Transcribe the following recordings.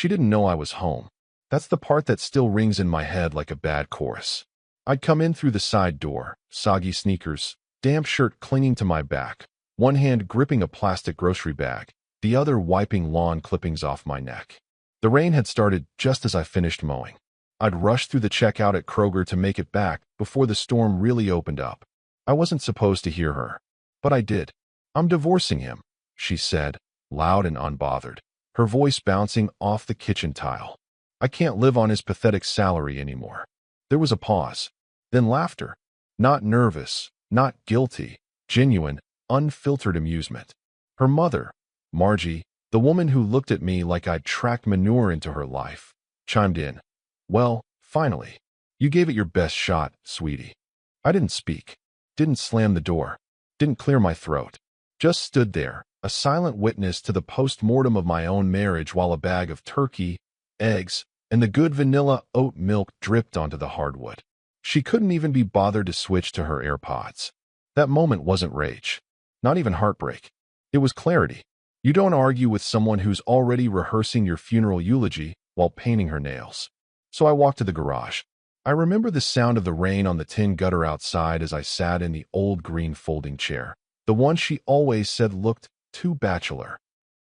She didn't know I was home. That's the part that still rings in my head like a bad chorus. I'd come in through the side door, soggy sneakers, damp shirt clinging to my back, one hand gripping a plastic grocery bag, the other wiping lawn clippings off my neck. The rain had started just as I finished mowing. I'd rushed through the checkout at Kroger to make it back before the storm really opened up. I wasn't supposed to hear her, but I did. "I'm divorcing him," she said, loud and unbothered, her voice bouncing off the kitchen tile. "I can't live on his pathetic salary anymore." There was a pause, then laughter. Not nervous, not guilty, genuine, unfiltered amusement. Her mother, Margie, the woman who looked at me like I'd tracked manure into her life, chimed in. "Well, finally. You gave it your best shot, sweetie." I didn't speak, didn't slam the door, didn't clear my throat. Just stood there, a silent witness to the post-mortem of my own marriage while a bag of turkey, eggs, and the good vanilla oat milk dripped onto the hardwood. She couldn't even be bothered to switch to her AirPods. That moment wasn't rage, not even heartbreak. It was clarity. You don't argue with someone who's already rehearsing your funeral eulogy while painting her nails. So I walked to the garage. I remember the sound of the rain on the tin gutter outside as I sat in the old green folding chair, the one she always said looked too bachelor.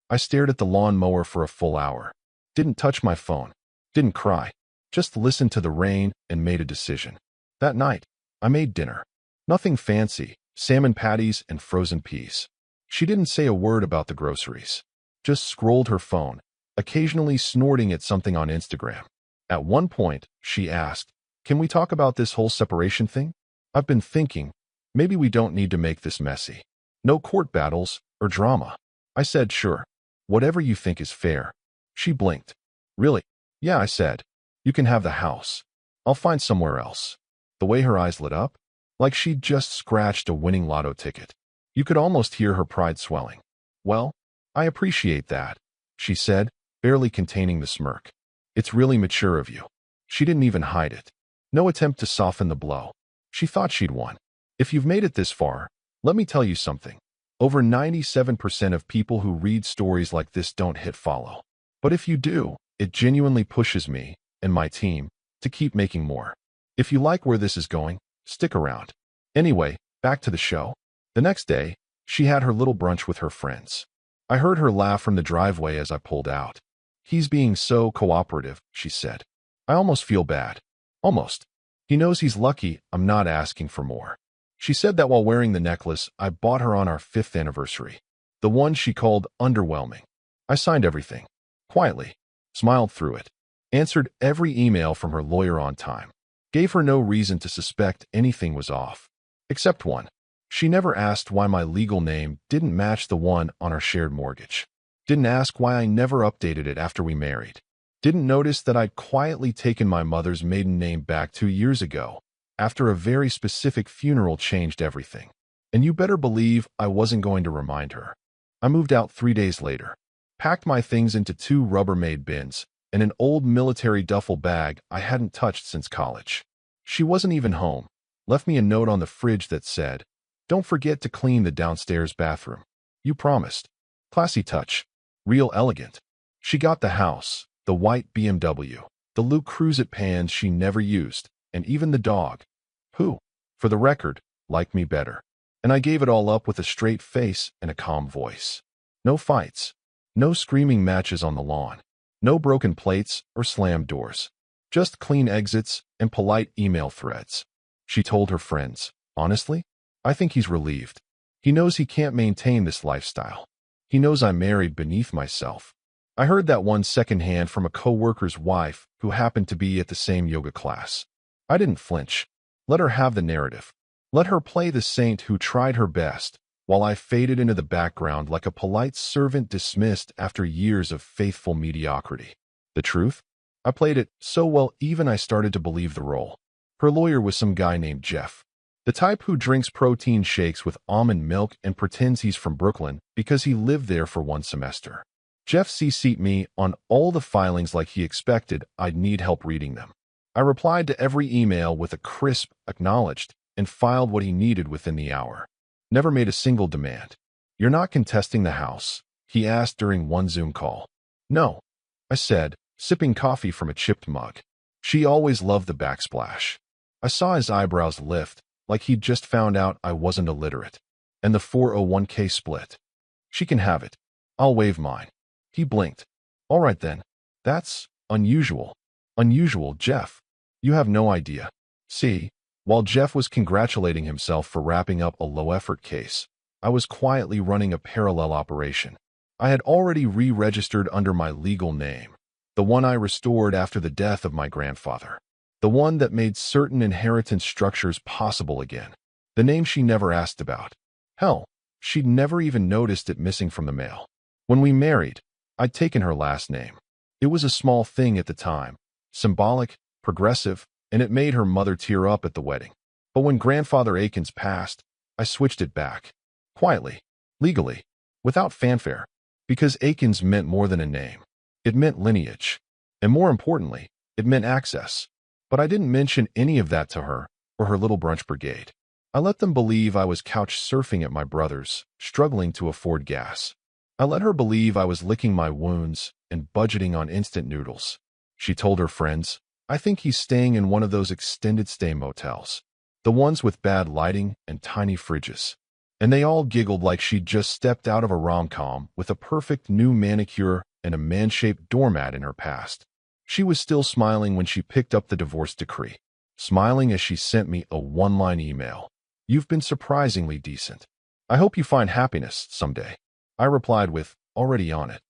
I stared at the lawn mower for a full hour. Didn't touch my phone. Didn't cry. Just listened to the rain and made a decision. That night, I made dinner. Nothing fancy, salmon patties and frozen peas. She didn't say a word about the groceries. Just scrolled her phone, occasionally snorting at something on Instagram. At one point, she asked, "Can we talk about this whole separation thing? I've been thinking, maybe we don't need to make this messy. No court battles or drama." I said, "Sure. Whatever you think is fair." She blinked. "Really?" "Yeah," I said. "You can have the house. I'll find somewhere else." The way her eyes lit up, like she'd just scratched a winning lotto ticket. You could almost hear her pride swelling. "Well, I appreciate that," she said, barely containing the smirk. "It's really mature of you." She didn't even hide it. No attempt to soften the blow. She thought she'd won. If you've made it this far, let me tell you something. Over 97% of people who read stories like this don't hit follow. But if you do, it genuinely pushes me, and my team, to keep making more. If you like where this is going, stick around. Anyway, back to the show. The next day, she had her little brunch with her friends. I heard her laugh from the driveway as I pulled out. "He's being so cooperative," she said. "I almost feel bad. Almost. He knows he's lucky I'm not asking for more." She said that while wearing the necklace I bought her on our 5th anniversary. The one she called underwhelming. I signed everything. Quietly. Smiled through it. Answered every email from her lawyer on time. Gave her no reason to suspect anything was off. Except one. She never asked why my legal name didn't match the one on our shared mortgage. Didn't ask why I never updated it after we married. Didn't notice that I'd quietly taken my mother's maiden name back 2 years ago, after a very specific funeral changed everything. And you better believe I wasn't going to remind her. I moved out 3 days later. Packed my things into 2 Rubbermaid bins and an old military duffel bag I hadn't touched since college. She wasn't even home. Left me a note on the fridge that said, "Don't forget to clean the downstairs bathroom. You promised." Classy touch. Real elegant. She got the house, the white BMW, the Luke Cruzit pans she never used, and even the dog, who, for the record, liked me better. And I gave it all up with a straight face and a calm voice. No fights. No screaming matches on the lawn. No broken plates or slammed doors. Just clean exits and polite email threads. She told her friends, "Honestly, I think he's relieved. He knows he can't maintain this lifestyle. He knows I married beneath myself." I heard that one secondhand from a coworker's wife who happened to be at the same yoga class. I didn't flinch. Let her have the narrative. Let her play the saint who tried her best, while I faded into the background like a polite servant dismissed after years of faithful mediocrity. The truth? I played it so well even I started to believe the role. Her lawyer was some guy named Jeff. The type who drinks protein shakes with almond milk and pretends he's from Brooklyn because he lived there for 1 semester. Jeff CC'd me on all the filings like he expected I'd need help reading them. I replied to every email with a crisp "acknowledged" and filed what he needed within the hour. Never made a single demand. "You're not contesting the house?" he asked during one Zoom call. "No," I said, sipping coffee from a chipped mug. She always loved the backsplash. I saw his eyebrows lift, like he'd just found out I wasn't illiterate. And the 401k split. She can have it. I'll waive mine. He blinked. All right then. That's unusual. Unusual, Jeff. You have no idea. See, while Jeff was congratulating himself for wrapping up a low-effort case, I was quietly running a parallel operation. I had already re-registered under my legal name, the one I restored after the death of my grandfather, the one that made certain inheritance structures possible again, the name she never asked about. Hell, she'd never even noticed it missing from the mail. When we married, I'd taken her last name. It was a small thing at the time, symbolic, progressive, and it made her mother tear up at the wedding. But when Grandfather Akins passed, I switched it back. Quietly, legally, without fanfare, because Akins meant more than a name. It meant lineage. And more importantly, it meant access. But I didn't mention any of that to her or her little brunch brigade. I let them believe I was couch surfing at my brother's, struggling to afford gas. I let her believe I was licking my wounds and budgeting on instant noodles. She told her friends, I think he's staying in one of those extended stay motels, the ones with bad lighting and tiny fridges. And they all giggled like she'd just stepped out of a rom-com with a perfect new manicure and a man-shaped doormat in her past. She was still smiling when she picked up the divorce decree, smiling as she sent me a one-line email. You've been surprisingly decent. I hope you find happiness someday. I replied with, already on it,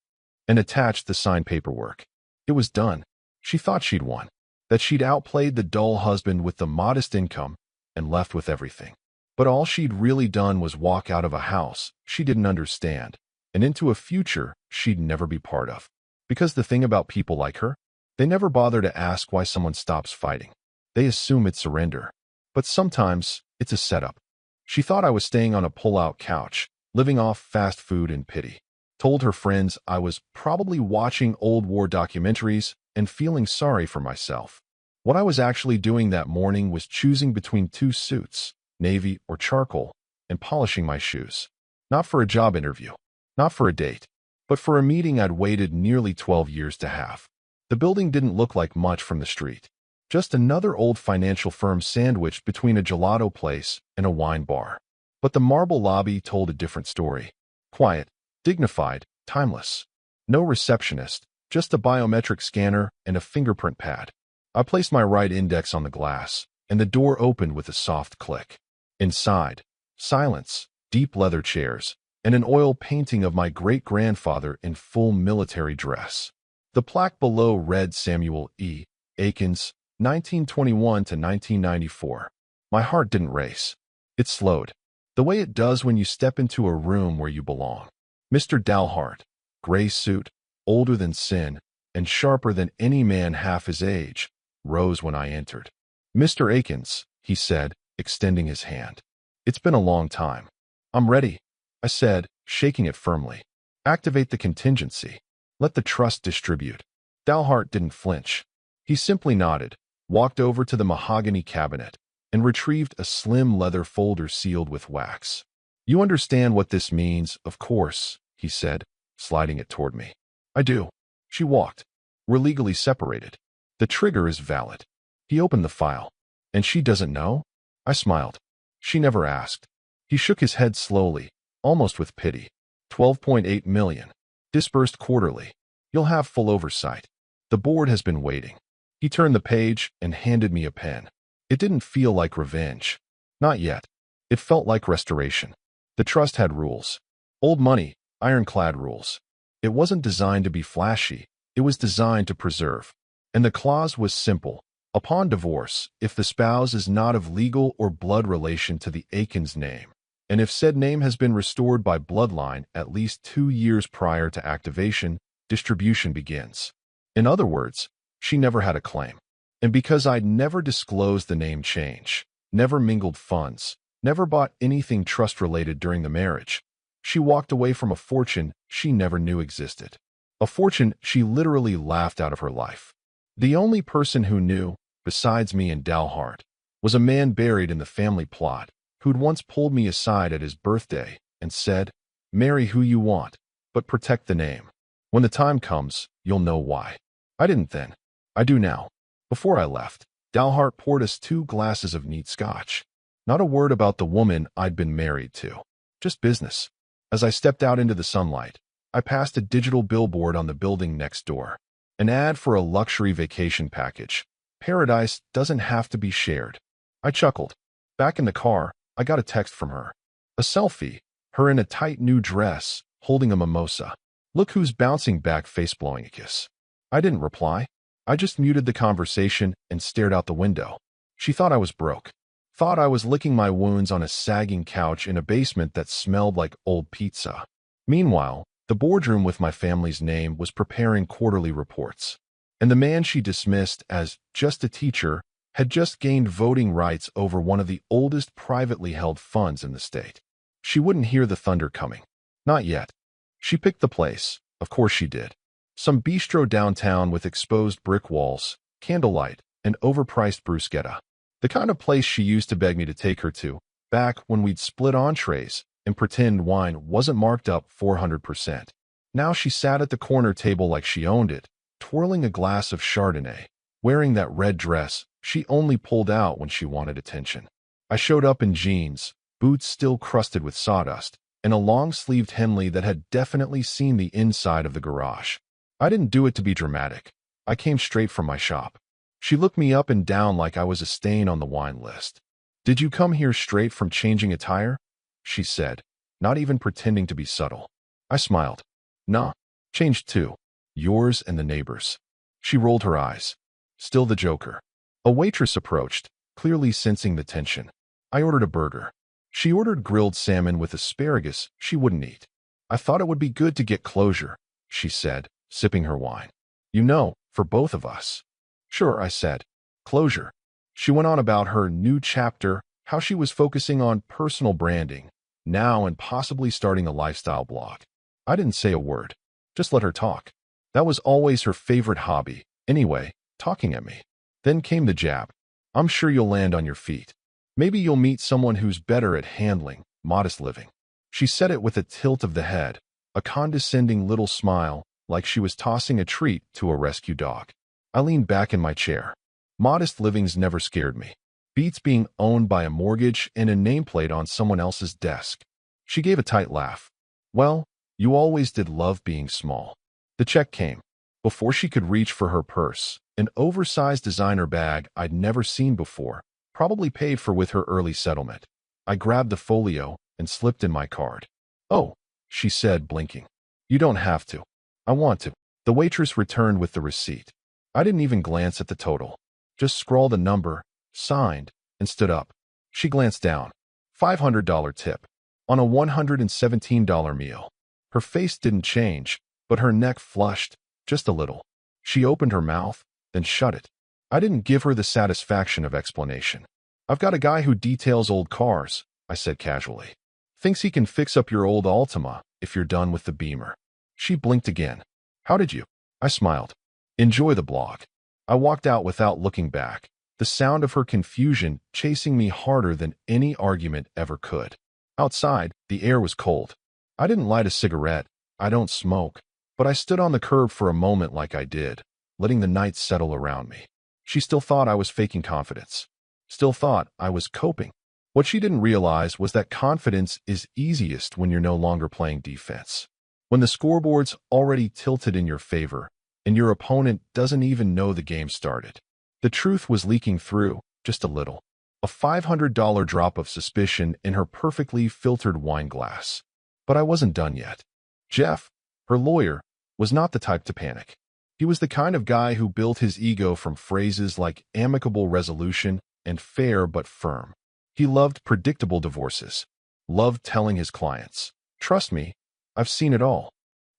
and attached the signed paperwork. It was done. She thought she'd won, that she'd outplayed the dull husband with the modest income and left with everything. But all she'd really done was walk out of a house she didn't understand and into a future she'd never be part of. Because the thing about people like her, they never bother to ask why someone stops fighting. They assume it's surrender. But sometimes it's a setup. She thought I was staying on a pull-out couch, living off fast food and pity. Told her friends I was probably watching old war documentaries and feeling sorry for myself. What I was actually doing that morning was choosing between two suits, navy or charcoal, and polishing my shoes. Not for a job interview, not for a date, but for a meeting I'd waited nearly 12 years to have. The building didn't look like much from the street. Just another old financial firm sandwiched between a gelato place and a wine bar. But the marble lobby told a different story. Quiet, dignified, timeless. No receptionist, just a biometric scanner and a fingerprint pad. I placed my right index on the glass, and the door opened with a soft click. Inside, silence, deep leather chairs, and an oil painting of my great-grandfather in full military dress. The plaque below read Samuel E. Akins, 1921 to 1994. My heart didn't race. It slowed, the way it does when you step into a room where you belong. Mr. Dalhart, gray suit, older than sin, and sharper than any man half his age, rose when I entered. Mr. Akins, he said, extending his hand. It's been a long time. I'm ready, I said, shaking it firmly. Activate the contingency. Let the trust distribute. Dalhart didn't flinch. He simply nodded, walked over to the mahogany cabinet, and retrieved a slim leather folder sealed with wax. You understand what this means, of course, he said, sliding it toward me. I do. She walked. We're legally separated. The trigger is valid. He opened the file. And she doesn't know? I smiled. She never asked. He shook his head slowly, almost with pity. 12.8 million. Disbursed quarterly. You'll have full oversight. The board has been waiting. He turned the page and handed me a pen. It didn't feel like revenge. Not yet. It felt like restoration. The trust had rules. Old money, ironclad rules. It wasn't designed to be flashy. It was designed to preserve. And the clause was simple. Upon divorce, if the spouse is not of legal or blood relation to the Akins name, and if said name has been restored by bloodline at least 2 years prior to activation, distribution begins. In other words, she never had a claim. And because I'd never disclosed the name change, never mingled funds, never bought anything trust-related during the marriage, she walked away from a fortune she never knew existed. A fortune she literally laughed out of her life. The only person who knew, besides me and Dalhart, was a man buried in the family plot who'd once pulled me aside at his birthday and said, "Marry who you want, but protect the name. When the time comes, you'll know why." I didn't then. I do now. Before I left, Dalhart poured us 2 glasses of neat scotch. Not a word about the woman I'd been married to. Just business. As I stepped out into the sunlight, I passed a digital billboard on the building next door. An ad for a luxury vacation package. Paradise doesn't have to be shared. I chuckled. Back in the car, I got a text from her. A selfie, her in a tight new dress, holding a mimosa. Look who's bouncing back, face blowing a kiss. I didn't reply. I just muted the conversation and stared out the window. She thought I was broke. Thought I was licking my wounds on a sagging couch in a basement that smelled like old pizza. Meanwhile, the boardroom with my family's name was preparing quarterly reports. And the man she dismissed as just a teacher had just gained voting rights over one of the oldest privately held funds in the state. She wouldn't hear the thunder coming. Not yet. She picked the place. Of course she did. Some bistro downtown with exposed brick walls, candlelight, and overpriced bruschetta. The kind of place she used to beg me to take her to, back when we'd split entrees and pretend wine wasn't marked up 400%. Now she sat at the corner table like she owned it, twirling a glass of Chardonnay, wearing that red dress she only pulled out when she wanted attention. I showed up in jeans, boots still crusted with sawdust, and a long-sleeved Henley that had definitely seen the inside of the garage. I didn't do it to be dramatic. I came straight from my shop. She looked me up and down like I was a stain on the wine list. "Did you come here straight from changing a tire?" she said, not even pretending to be subtle. I smiled. "Nah, changed too. Yours and the neighbors." She rolled her eyes. Still the joker. A waitress approached, clearly sensing the tension. I ordered a burger. She ordered grilled salmon with asparagus she wouldn't eat. "I thought it would be good to get closure," she said, sipping her wine. "You know, for both of us." "Sure," I said. "Closure." She went on about her new chapter, how she was focusing on personal branding, now and possibly starting a lifestyle blog. I didn't say a word. Just let her talk. That was always her favorite hobby. Anyway, talking at me. Then came the jab. "I'm sure you'll land on your feet. Maybe you'll meet someone who's better at handling modest living." She said it with a tilt of the head, a condescending little smile, like she was tossing a treat to a rescue dog. I leaned back in my chair. Modest living's never scared me. Beats being owned by a mortgage and a nameplate on someone else's desk. She gave a tight laugh. "Well, you always did love being small." The check came. Before she could reach for her purse, an oversized designer bag I'd never seen before, probably paid for with her early settlement. I grabbed the folio and slipped in my card. "Oh," she said, blinking. "You don't have to." "I want to." The waitress returned with the receipt. I didn't even glance at the total. Just scrawled a number, signed, and stood up. She glanced down. $500 tip. On a $117 meal. Her face didn't change, but her neck flushed, just a little. She opened her mouth, then shut it. I didn't give her the satisfaction of explanation. "I've got a guy who details old cars," I said casually. "Thinks he can fix up your old Altima if you're done with the Beamer." She blinked again. "How did you?" I smiled. "Enjoy the blog." I walked out without looking back, the sound of her confusion chasing me harder than any argument ever could. Outside, the air was cold. I didn't light a cigarette. I don't smoke. But I stood on the curb for a moment like I did, letting the night settle around me. She still thought I was faking confidence. Still thought I was coping. What she didn't realize was that confidence is easiest when you're no longer playing defense. When the scoreboard's already tilted in your favor, and your opponent doesn't even know the game started. The truth was leaking through, just a little. A $500 drop of suspicion in her perfectly filtered wine glass. But I wasn't done yet. Jeff, her lawyer, was not the type to panic. He was the kind of guy who built his ego from phrases like amicable resolution and fair but firm. He loved predictable divorces. Loved telling his clients, "Trust me, I've seen it all."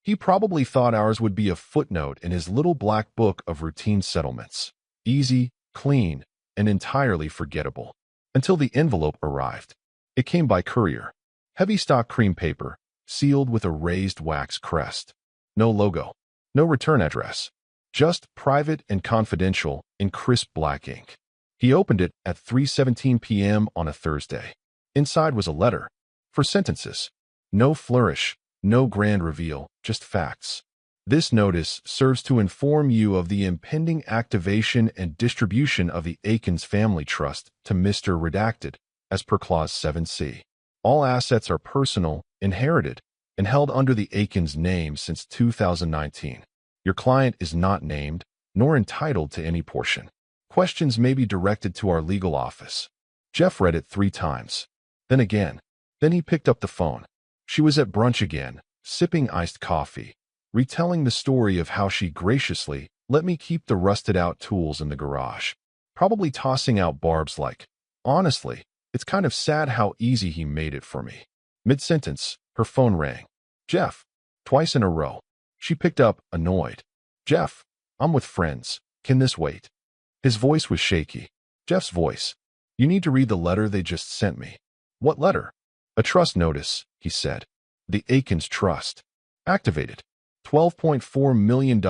He probably thought ours would be a footnote in his little black book of routine settlements. Easy, clean, and entirely forgettable. Until the envelope arrived. It came by courier. Heavy stock cream paper, sealed with a raised wax crest. No logo. No return address. Just private and confidential in crisp black ink. He opened it at 3:17 p.m. on a Thursday. Inside was a letter. 4 sentences. No flourish. No grand reveal, just facts. This notice serves to inform you of the impending activation and distribution of the Aikens Family Trust to Mr. Redacted, as per Clause 7C. All assets are personal, inherited, and held under the Aikens name since 2019. Your client is not named, nor entitled to any portion. Questions may be directed to our legal office. Jeff read it 3 times. Then again. Then he picked up the phone. She was at brunch again, sipping iced coffee, retelling the story of how she graciously let me keep the rusted-out tools in the garage, probably tossing out barbs like, "Honestly, it's kind of sad how easy he made it for me." Mid-sentence, her phone rang. "Jeff." Twice in a row. She picked up, annoyed. "Jeff, I'm with friends. Can this wait?" His voice was shaky. Jeff's voice. "You need to read the letter they just sent me." "What letter?" "A trust notice," he said. "The Aikens Trust. Activated. $12.4 million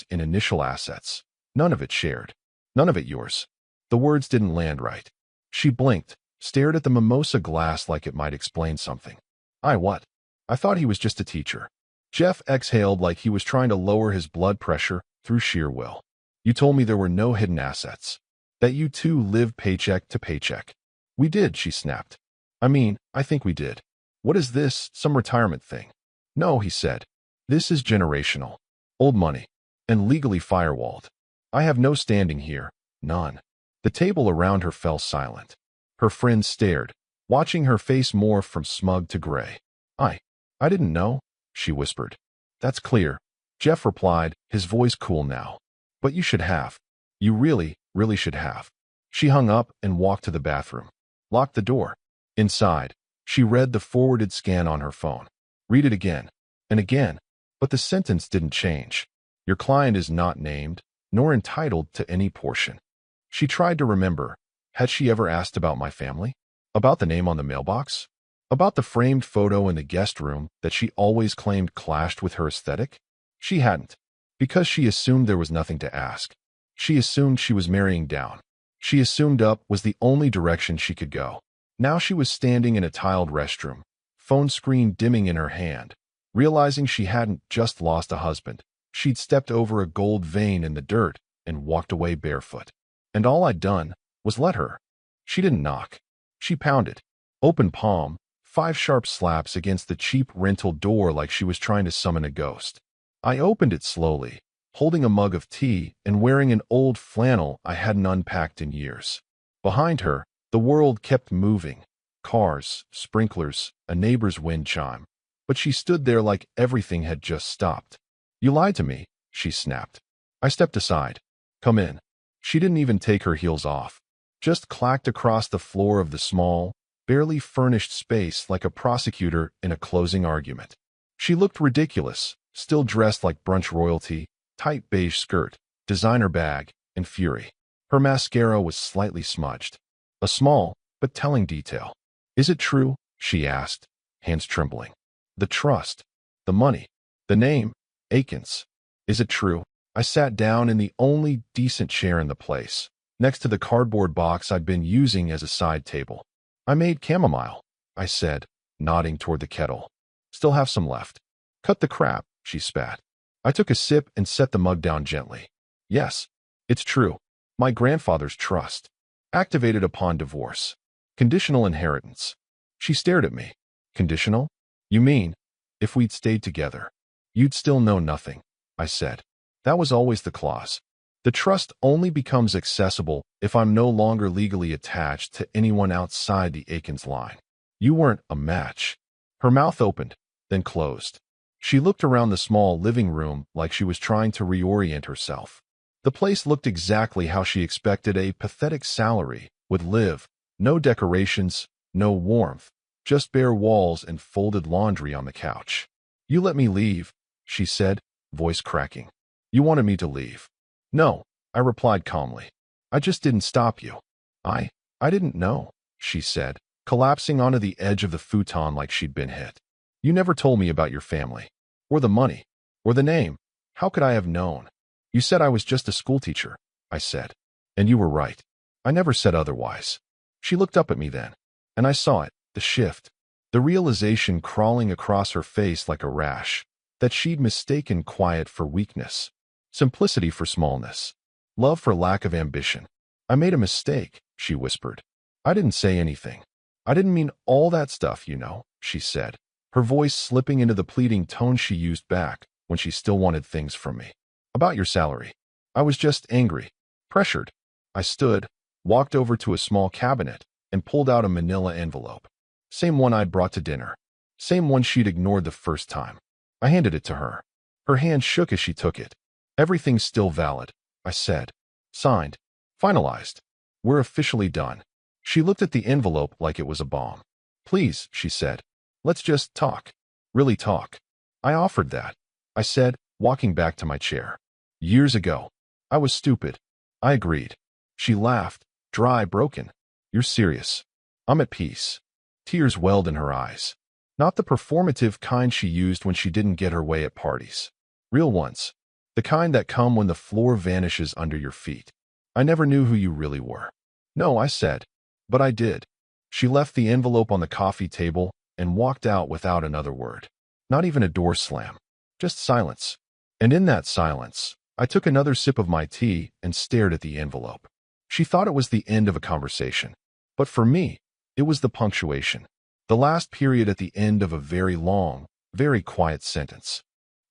in initial assets. None of it shared. None of it yours." The words didn't land right. She blinked, stared at the mimosa glass like it might explain something. What? I thought he was just a teacher." Jeff exhaled like he was trying to lower his blood pressure through sheer will. "You told me there were no hidden assets. That you two lived paycheck to paycheck." "We did," she snapped. I think we did." "What is this, some retirement thing?" "No," he said. "This is generational. Old money. And legally firewalled. I have no standing here. None." The table around her fell silent. Her friends stared, watching her face morph from smug to gray. I didn't know," she whispered. "That's clear," Jeff replied, his voice cool now. "But you should have. You really, really should have." She hung up and walked to the bathroom. Locked the door. Inside, she read the forwarded scan on her phone. Read it again. And again. But the sentence didn't change. "Your client is not named, nor entitled to any portion." She tried to remember. Had she ever asked about my family? About the name on the mailbox? About the framed photo in the guest room that she always claimed clashed with her aesthetic? She hadn't. Because she assumed there was nothing to ask. She assumed she was marrying down. She assumed up was the only direction she could go. Now she was standing in a tiled restroom, phone screen dimming in her hand, realizing she hadn't just lost a husband. She'd stepped over a gold vein in the dirt and walked away barefoot. And all I'd done was let her. She didn't knock. She pounded. Open palm, 5 sharp slaps against the cheap rental door like she was trying to summon a ghost. I opened it slowly, holding a mug of tea and wearing an old flannel I hadn't unpacked in years. Behind her, the world kept moving. Cars, sprinklers, a neighbor's wind chime. But she stood there like everything had just stopped. "You lied to me," she snapped. I stepped aside. "Come in." She didn't even take her heels off. Just clacked across the floor of the small, barely furnished space like a prosecutor in a closing argument. She looked ridiculous, still dressed like brunch royalty, tight beige skirt, designer bag, and fury. Her mascara was slightly smudged. A small, but telling detail. "Is it true?" she asked, hands trembling. "The trust, the money, the name, Aikens. Is it true?" I sat down in the only decent chair in the place, next to the cardboard box I'd been using as a side table. "I made chamomile," I said, nodding toward the kettle. "Still have some left." "Cut the crap," she spat. I took a sip and set the mug down gently. "Yes, it's true. My grandfather's trust. Activated upon divorce. Conditional inheritance." She stared at me. "Conditional? You mean, if we'd stayed together, you'd still know nothing," I said. "That was always the clause. The trust only becomes accessible if I'm no longer legally attached to anyone outside the Aikens line. You weren't a match." Her mouth opened, then closed. She looked around the small living room like she was trying to reorient herself. The place looked exactly how she expected a pathetic salary would live. No decorations, no warmth, just bare walls and folded laundry on the couch. "You let me leave," she said, voice cracking. "You wanted me to leave." "No," I replied calmly. "I just didn't stop you." I didn't know," she said, collapsing onto the edge of the futon like she'd been hit. "You never told me about your family. Or the money. Or the name. How could I have known?" "You said I was just a schoolteacher," I said. "And you were right. I never said otherwise." She looked up at me then, and I saw it, the shift, the realization crawling across her face like a rash. that she'd mistaken quiet for weakness, simplicity for smallness, love for lack of ambition. "I made a mistake," she whispered. "I didn't say anything. I didn't mean all that stuff, you know," she said, her voice slipping into the pleading tone she used back when she still wanted things from me. "About your salary. I was just angry, pressured." I stood, walked over to a small cabinet, and pulled out a manila envelope. Same one I'd brought to dinner. Same one she'd ignored the first time. I handed it to her. Her hand shook as she took it. "Everything's still valid," I said. "Signed. Finalized. We're officially done." She looked at the envelope like it was a bomb. "Please," she said. "Let's just talk. Really talk." I offered that. I said, walking back to my chair. "Years ago. I was stupid." I agreed. She laughed, dry, broken. "You're serious?" "I'm at peace." Tears welled in her eyes. Not the performative kind she used when she didn't get her way at parties. Real ones. The kind that come when the floor vanishes under your feet. "I never knew who you really were." "No," I said. "But I did." She left the envelope on the coffee table and walked out without another word. Not even a door slam. Just silence. And in that silence, I took another sip of my tea and stared at the envelope. She thought it was the end of a conversation. But for me, it was the punctuation. The last period at the end of a very long, very quiet sentence.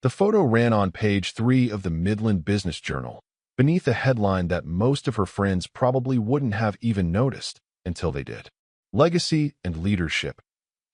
The photo ran on page 3 of the Midland Business Journal, beneath a headline that most of her friends probably wouldn't have even noticed until they did. "Legacy and Leadership.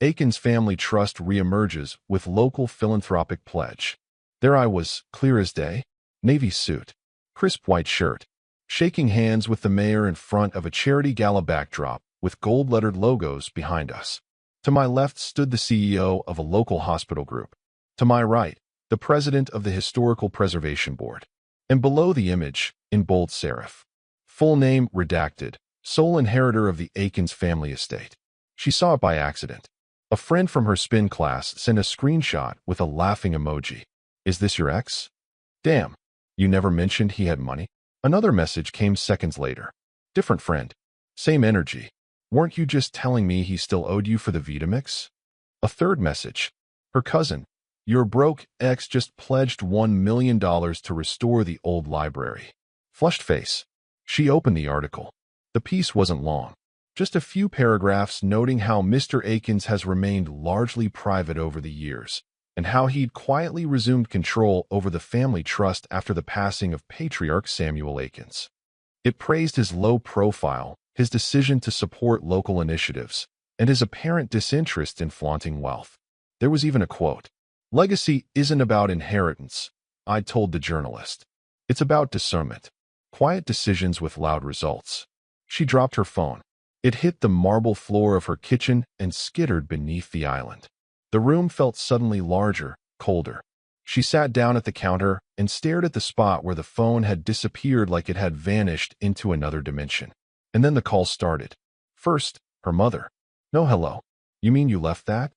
Aiken's Family Trust reemerges with local philanthropic pledge." There I was, clear as day, navy suit, crisp white shirt, shaking hands with the mayor in front of a charity gala backdrop with gold-lettered logos behind us. To my left stood the CEO of a local hospital group. To my right, the president of the Historical Preservation Board. And below the image, in bold serif, full name redacted, sole inheritor of the Aikens family estate. She saw it by accident. A friend from her spin class sent a screenshot with a laughing emoji. "Is this your ex? Damn, you never mentioned he had money." Another message came seconds later. Different friend. Same energy. "Weren't you just telling me he still owed you for the Vitamix?" A third message. Her cousin. "Your broke ex just pledged $1 million to restore the old library." Flushed face. She opened the article. The piece wasn't long. Just a few paragraphs noting how Mr. Aikens has remained largely private over the years, and how he'd quietly resumed control over the family trust after the passing of patriarch Samuel Aikens. It praised his low profile, his decision to support local initiatives, and his apparent disinterest in flaunting wealth. There was even a quote. "Legacy isn't about inheritance," I told the journalist. "It's about discernment. Quiet decisions with loud results." She dropped her phone. It hit the marble floor of her kitchen and skittered beneath the island. The room felt suddenly larger, colder. She sat down at the counter and stared at the spot where the phone had disappeared like it had vanished into another dimension. And then the call started. First, her mother. "No hello. You mean you left that?"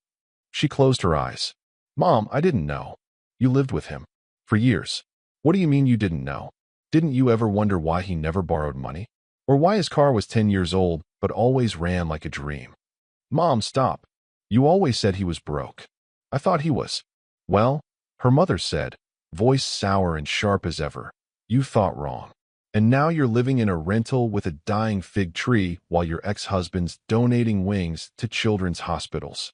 She closed her eyes. "Mom, I didn't know. You lived with him. For years." "What do you mean you didn't know? Didn't you ever wonder why he never borrowed money? Or why his car was 10 years old but always ran like a dream?" "Mom, stop. You always said he was broke. I thought he was." "Well," her mother said, voice sour and sharp as ever, "you thought wrong. And now you're living in a rental with a dying fig tree while your ex-husband's donating wings to children's hospitals."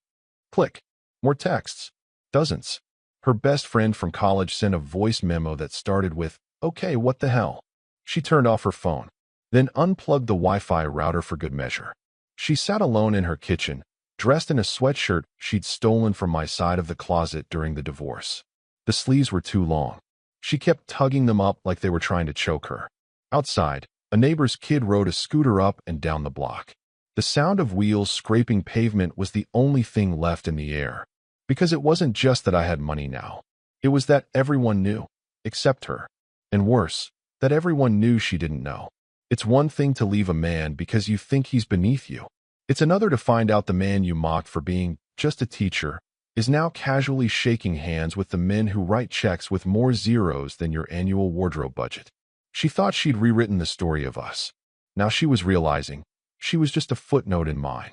Click. More texts. Dozens. Her best friend from college sent a voice memo that started with, "Okay, what the hell?" She turned off her phone, then unplugged the Wi-Fi router for good measure. She sat alone in her kitchen, dressed in a sweatshirt she'd stolen from my side of the closet during the divorce. The sleeves were too long. She kept tugging them up like they were trying to choke her. Outside, a neighbor's kid rode a scooter up and down the block. The sound of wheels scraping pavement was the only thing left in the air. Because it wasn't just that I had money now. It was that everyone knew, except her. And worse, that everyone knew she didn't know. It's one thing to leave a man because you think he's beneath you. It's another to find out the man you mocked for being just a teacher is now casually shaking hands with the men who write checks with more zeros than your annual wardrobe budget. She thought she'd rewritten the story of us. Now she was realizing she was just a footnote in mine.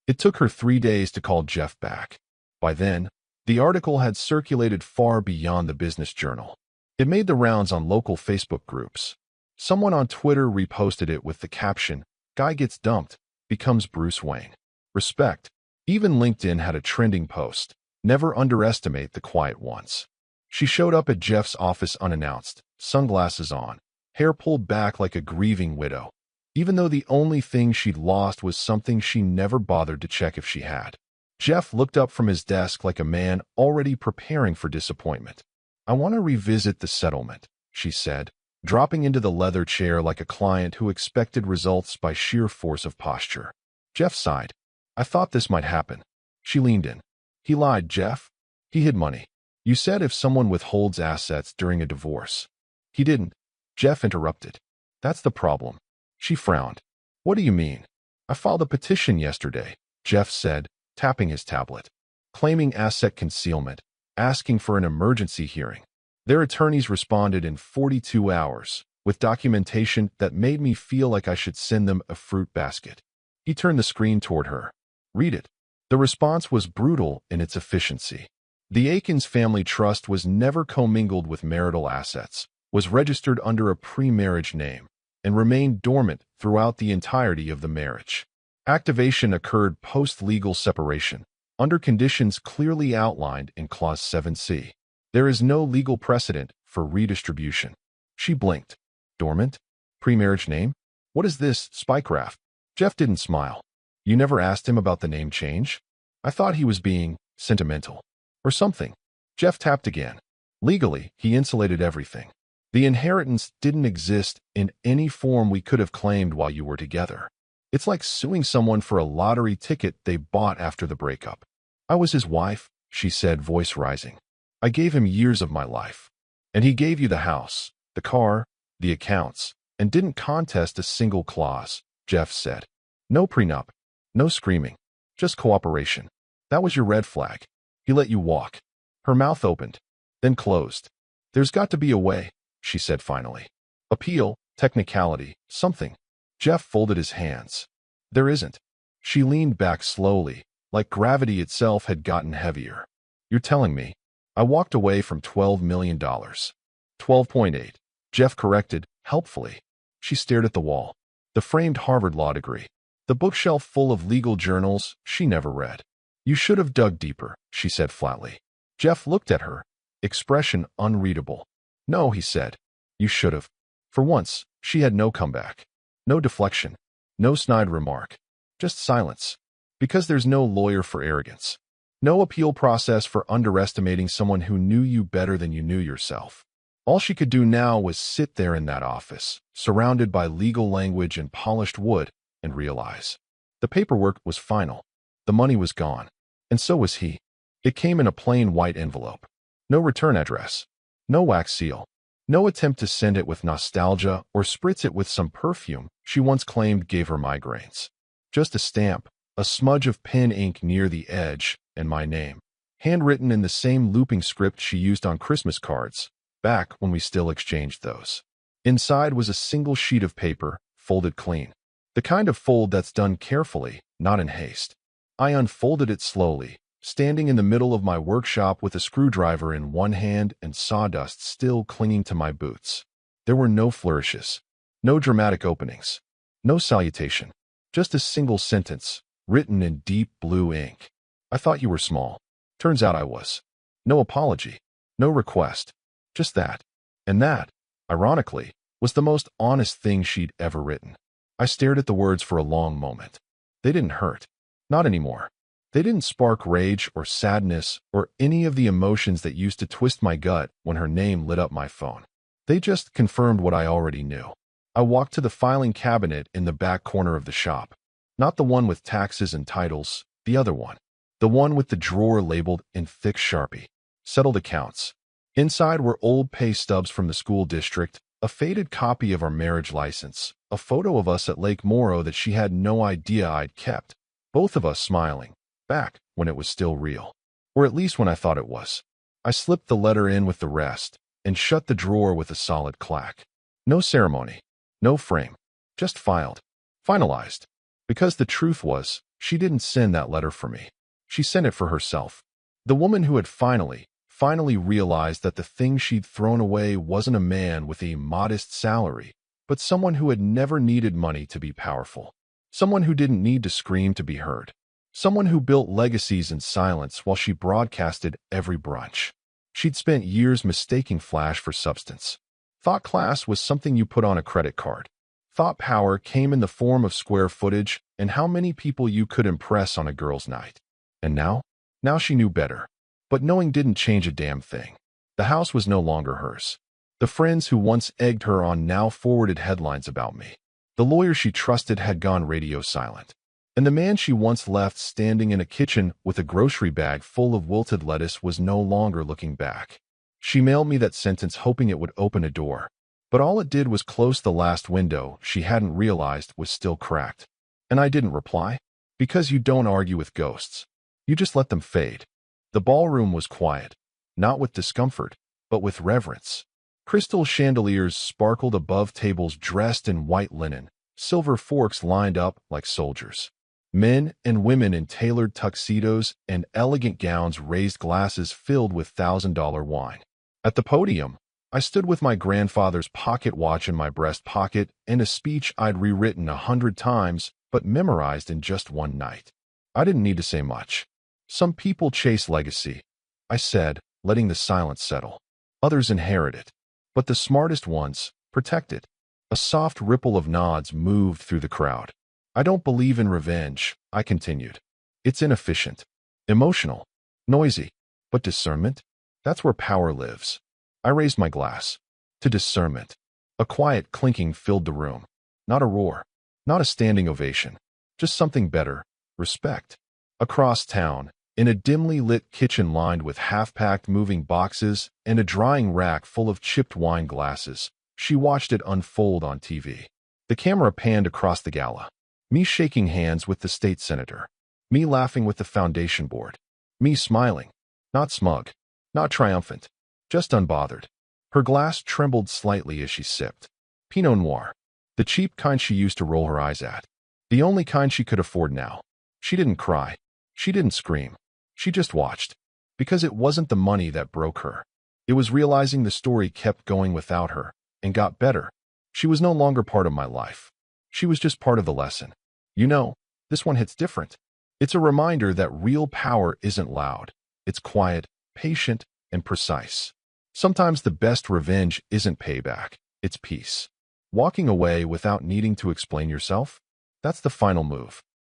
It took her 3 days to call Jeff back. By then, The article had circulated far beyond the business journal. It made the rounds on local Facebook groups. Someone on Twitter reposted it with the caption, "Guy gets dumped, becomes Bruce Wayne. Respect." Even LinkedIn had a trending post, "Never underestimate the quiet ones." She showed up at Jeff's office unannounced, sunglasses on, hair pulled back like a grieving widow, even though the only thing she'd lost was something she never bothered to check if she had. Jeff looked up from his desk like a man already preparing for disappointment. "I want to revisit the settlement," she said, dropping into the leather chair like a client who expected results by sheer force of posture. Jeff sighed. "I thought this might happen." She leaned in. "He lied, Jeff. He hid money. You said if someone withholds assets during a divorce." "He didn't," Jeff interrupted. "That's the problem." She frowned. "What do you mean?" "I filed a petition yesterday," Jeff said, tapping his tablet, claiming asset concealment, asking for an emergency hearing. Their attorneys responded in 42 hours, with documentation that made me feel like I should send them a fruit basket. He turned the screen toward her. "Read it." The response was brutal in its efficiency. The Aikens family trust was never commingled with marital assets, was registered under a pre-marriage name, and remained dormant throughout the entirety of the marriage. Activation occurred post-legal separation, under conditions clearly outlined in Clause 7C. There is no legal precedent for redistribution. She blinked. Dormant? Pre-marriage name? What is this, spycraft? Jeff didn't smile. "You never asked him about the name change?" "I thought he was being sentimental. Or something." Jeff tapped again. "Legally, he insulated everything. The inheritance didn't exist in any form we could have claimed while you were together. It's like suing someone for a lottery ticket they bought after the breakup." "I was his wife," she said, voice rising. "I gave him years of my life. And he gave you the house, the car, the accounts, and didn't contest a single clause," Jeff said. "No prenup. No screaming. Just cooperation. That was your red flag. He let you walk." Her mouth opened, then closed. "There's got to be a way," she said finally. "Appeal, technicality, something." Jeff folded his hands. "There isn't." She leaned back slowly, like gravity itself had gotten heavier. "You're telling me." "I walked away from $12 million. 12.8. Jeff corrected, helpfully. She stared at the wall. The framed Harvard law degree. The bookshelf full of legal journals she never read. "You should have dug deeper," she said flatly. Jeff looked at her, expression unreadable. "No," he said. "You should have." For once, she had no comeback. No deflection. No snide remark. Just silence. Because there's no lawyer for arrogance. No appeal process for underestimating someone who knew you better than you knew yourself. All she could do now was sit there in that office, surrounded by legal language and polished wood, and realize. The paperwork was final. The money was gone. And so was he. It came in a plain white envelope. No return address. No wax seal. No attempt to send it with nostalgia or spritz it with some perfume she once claimed gave her migraines. Just a stamp, a smudge of pen ink near the edge, and my name. Handwritten in the same looping script she used on Christmas cards, back when we still exchanged those. Inside was a single sheet of paper, folded clean. The kind of fold that's done carefully, not in haste. I unfolded it slowly, standing in the middle of my workshop with a screwdriver in one hand and sawdust still clinging to my boots. There were no flourishes, no dramatic openings, no salutation, just a single sentence, written in deep blue ink. "I thought you were small. Turns out I was." No apology, no request, just that. And that, ironically, was the most honest thing she'd ever written. I stared at the words for a long moment. They didn't hurt. Not anymore. They didn't spark rage or sadness or any of the emotions that used to twist my gut when her name lit up my phone. They just confirmed what I already knew. I walked to the filing cabinet in the back corner of the shop. Not the one with taxes and titles, the other one. The one with the drawer labeled in thick Sharpie. Settled accounts. Inside were old pay stubs from the school district, a faded copy of our marriage license, a photo of us at Lake Moro that she had no idea I'd kept. Both of us smiling. Back when it was still real. Or at least when I thought it was. I slipped the letter in with the rest and shut the drawer with a solid clack. No ceremony. No frame. Just filed. Finalized. Because the truth was, she didn't send that letter for me. She sent it for herself. The woman who had finally realized that the thing she'd thrown away wasn't a man with a modest salary, but someone who had never needed money to be powerful. Someone who didn't need to scream to be heard. Someone who built legacies in silence while she broadcasted every brunch. She'd spent years mistaking flash for substance. Thought class was something you put on a credit card. Thought power came in the form of square footage and how many people you could impress on a girl's night. And now? Now she knew better. But knowing didn't change a damn thing. The house was no longer hers. The friends who once egged her on now forwarded headlines about me. The lawyer she trusted had gone radio silent. And the man she once left standing in a kitchen with a grocery bag full of wilted lettuce was no longer looking back. She mailed me that sentence hoping it would open a door. But all it did was close the last window she hadn't realized was still cracked. And I didn't reply. Because you don't argue with ghosts. You just let them fade. The ballroom was quiet. Not with discomfort, but with reverence. Crystal chandeliers sparkled above tables dressed in white linen. Silver forks lined up like soldiers. Men and women in tailored tuxedos and elegant gowns raised glasses filled with $1,000 wine. At the podium, I stood with my grandfather's pocket watch in my breast pocket and a speech I'd rewritten 100 times but memorized in just one night. I didn't need to say much. Some people chase legacy, I said, letting the silence settle. Others inherit it. But the smartest ones protect it. A soft ripple of nods moved through the crowd. I don't believe in revenge, I continued. It's inefficient, emotional, noisy. But discernment? That's where power lives. I raised my glass. To discernment. A quiet clinking filled the room. Not a roar. Not a standing ovation. Just something better. Respect. Across town, in a dimly lit kitchen lined with half-packed moving boxes and a drying rack full of chipped wine glasses, she watched it unfold on TV. The camera panned across the gala. Me shaking hands with the state senator. Me laughing with the foundation board. Me smiling. Not smug. Not triumphant. Just unbothered. Her glass trembled slightly as she sipped. Pinot Noir. The cheap kind she used to roll her eyes at. The only kind she could afford now. She didn't cry. She didn't scream. She just watched. Because it wasn't the money that broke her. It was realizing the story kept going without her, and got better. She was no longer part of my life. She was just part of the lesson. You know, this one hits different. It's a reminder that real power isn't loud. It's quiet, patient, and precise. Sometimes the best revenge isn't payback. It's peace. Walking away without needing to explain yourself? That's the final move.